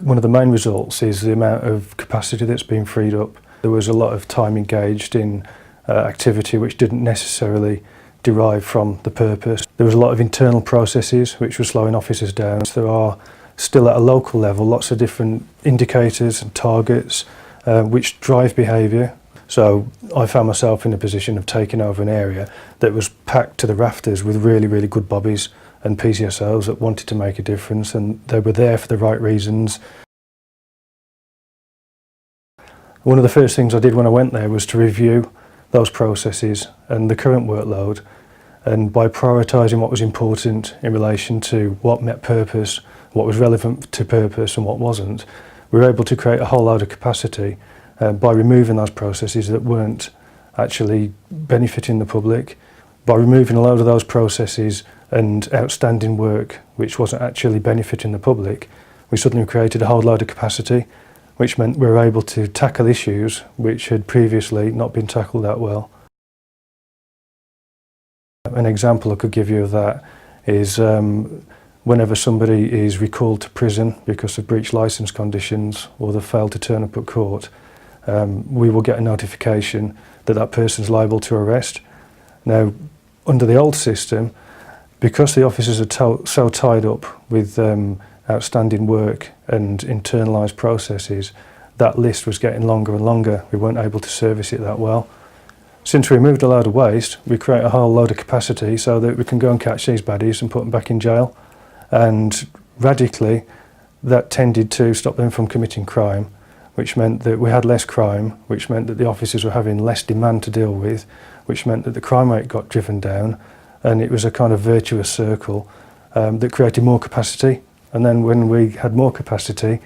One of the main results is the amount of capacity that's been freed up. There was a lot of time engaged in activity which didn't necessarily derive from the purpose. There was a lot of internal processes which were slowing officers down. There are still at a local level lots of different indicators and targets which drive behaviour. So I found myself in a position of taking over an area that was packed to the rafters with really good bobbies and PCSOs that wanted to make a difference, and they were there for the right reasons. One of the first things I did when I went there was to review those processes and the current workload, and by prioritising what was important in relation to what met purpose, what was relevant to purpose and what wasn't, we were able to create a whole load of capacity by removing those processes that weren't actually benefiting the public. By removing a load of those processes and outstanding work which wasn't actually benefiting the public, we suddenly created a whole load of capacity, which meant we were able to tackle issues which had previously not been tackled that well. An example I could give you of that is whenever somebody is recalled to prison because of breached licence conditions or they failed to turn up at court, we will get a notification that that person's liable to arrest. Now, under the old system, because the officers are so tied up with outstanding work and internalised processes, that list was getting longer and longer. We weren't able to service it that well. Since we removed a load of waste, we create a whole load of capacity so that we can go and catch these baddies and put them back in jail. And radically, that tended to stop them from committing crime, which meant that we had less crime, which meant that the officers were having less demand to deal with, which meant that the crime rate got driven down, and it was a kind of virtuous circle that created more capacity. And then when we had more capacity,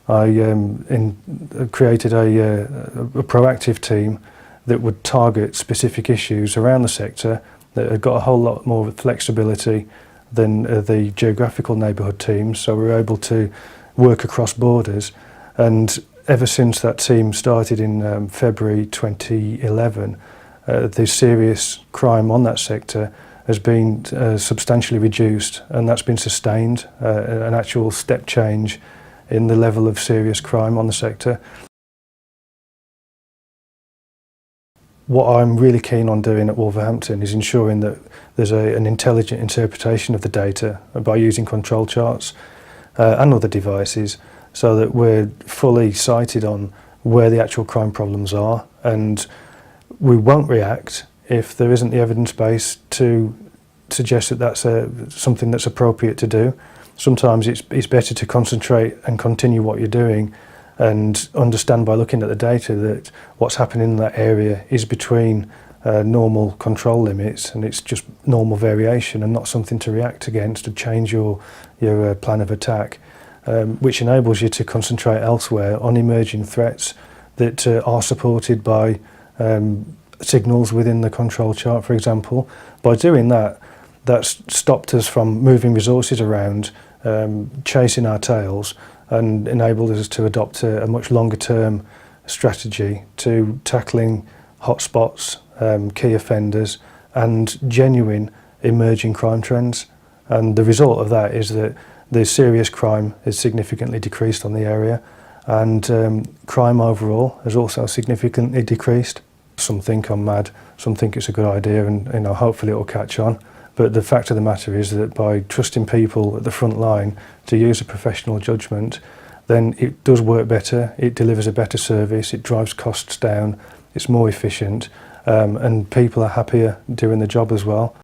I created a proactive team that would target specific issues around the sector that had got a whole lot more flexibility than the geographical neighbourhood teams, so we were able to work across borders. And ever since that team started in February 2011, the serious crime on that sector has been substantially reduced, and that's been sustained, an actual step change in the level of serious crime on the sector. What I'm really keen on doing at Wolverhampton is ensuring that there's an intelligent interpretation of the data by using control charts and other devices, so that we're fully sighted on where the actual crime problems are, and we won't react if there isn't the evidence base to suggest that that's something that's appropriate to do. Sometimes it's better to concentrate and continue what you're doing and understand by looking at the data that what's happening in that area is between normal control limits, and it's just normal variation and not something to react against to change your plan of attack, which enables you to concentrate elsewhere on emerging threats that are supported by signals within the control chart, for example. By doing that, that's stopped us from moving resources around, chasing our tails, and enabled us to adopt a much longer term strategy to tackling hotspots, key offenders and genuine emerging crime trends. And the result of that is that the serious crime has significantly decreased on the area, and crime overall has also significantly decreased. Some think I'm mad, some think it's a good idea, and hopefully it will catch on. But the fact of the matter is that by trusting people at the front line to use a professional judgment, then it does work better, it delivers a better service, it drives costs down, it's more efficient, and people are happier doing the job as well.